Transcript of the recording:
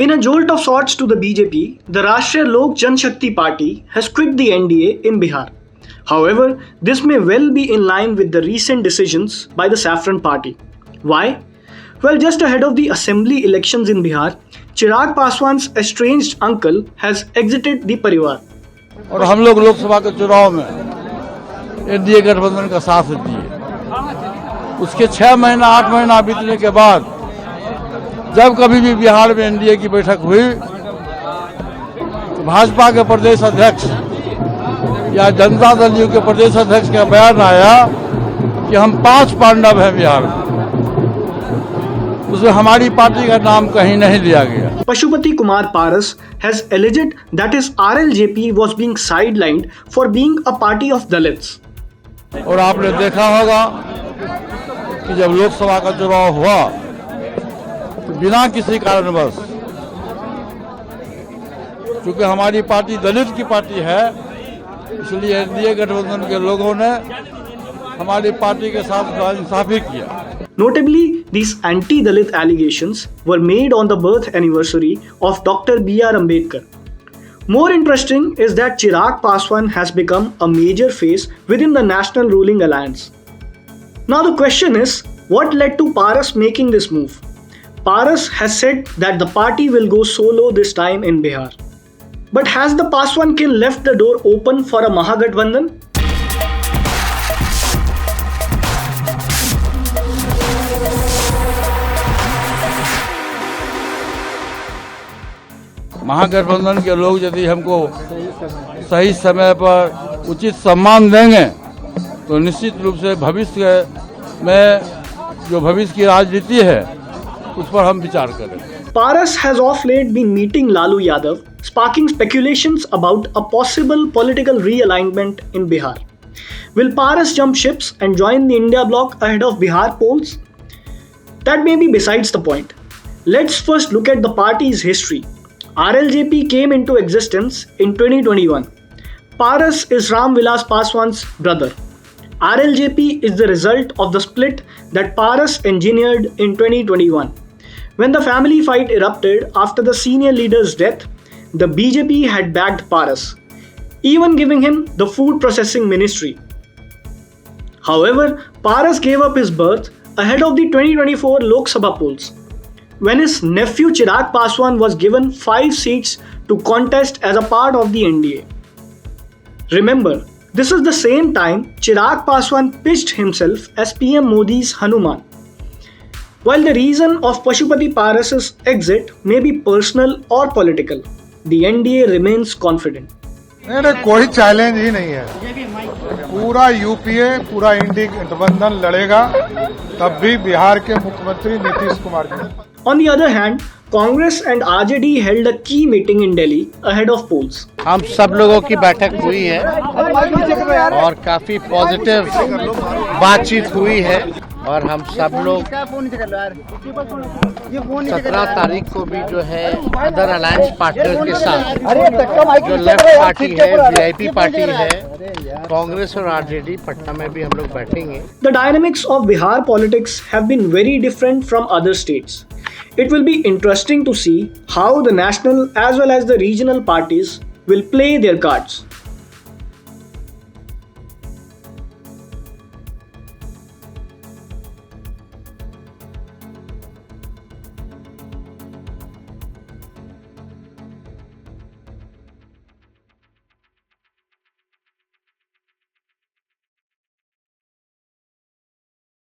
In a jolt of sorts to the BJP, the Rashtriya Lok Janshakti Party has quit the NDA in Bihar. However, this may well be in line with the recent decisions by the Saffron Party. Why? Well, just ahead of the assembly elections in Bihar, Chirag Paswan's estranged uncle has exited the Parivar. और हम लोग लोकसभा के चुनाव में NDA गठबंधन का साथ दिए। उसके 6 महीना 8 महीना बीतने के बाद जब कभी भी बिहार में एनडीए की बैठक हुई तो भाजपा के प्रदेश अध्यक्ष या जनता दल यू के प्रदेश अध्यक्ष का बयान आया कि हम 5 पांडव हैं बिहार में। उसमें हमारी पार्टी का नाम कहीं नहीं लिया गया। Pashupati Kumar Paras has alleged that his RLJP was being sidelined for being a party of Dalits. और आपने देखा होगा कि जब लोकसभा का चुनाव हुआ तो बिना किसी कारणवश, क्योंकि हमारी पार्टी दलित की पार्टी है, इसलिए एनडीए गठबंधन के लोगों ने हमारी पार्टी के साथ नाइंसाफी किया। Notably, these anti-Dalit allegations were made on the birth anniversary of Dr. B.R. Ambedkar. More interesting is that Chirag Paswan has become a major face within the national ruling alliance. Now the question is, what led to Paras making this move? Paras has said that the party will go solo this time in Bihar. But has the Paswan kin left the door open for a Mahagathbandhan? महागठबंधन के लोग यदि हमको सही समय पर उचित सम्मान देंगे तो निश्चित रूप से भविष्य में जो भविष्य की राजनीति है उस पर हम विचार करेंगे। Paras has of late been meeting Lalu Yadav, sparking speculations about a possible political realignment in Bihar. Will Paras jump ships and join the India bloc ahead of Bihar polls? That may be besides the point. Let's first look at the party's history. RLJP came into existence in 2021. Paras is Ram Vilas Paswan's brother. RLJP is the result of the split that Paras engineered in 2021. When the family fight erupted after the senior leader's death, the BJP had backed Paras, even giving him the food processing ministry. However, Paras gave up his berth ahead of the 2024 Lok Sabha polls, when his nephew Chirag Paswan was given 5 seats to contest as a part of the NDA. Remember, this is the same time Chirag Paswan pitched himself as PM Modi's Hanuman. While the reason of Pashupati Paras's exit may be personal or political, the NDA remains confident. नहीं, कोई challenge ही नहीं है। पूरा UPA, पूरा इंडी गठबंधन लड़ेगा, तब भी बिहार के मुख्यमंत्री Nitish Kumar ji. On the other hand, Congress and RJD held a key meeting in Delhi ahead of polls. हम सब लोगों की बैठक हुई है और काफी पॉजिटिव बातचीत हुई है और हम सब लोग 17 तारीख को भी जो है अदर अलायंस पार्टनर के साथ जो लेफ्ट पार्टी है, वीआईपी पार्टी है, कांग्रेस और आरजेडी, पटना में भी हम लोग बैठेंगे। The dynamics of Bihar politics have been very different from other states. It will be interesting to see how the national as well as the regional parties will play their cards.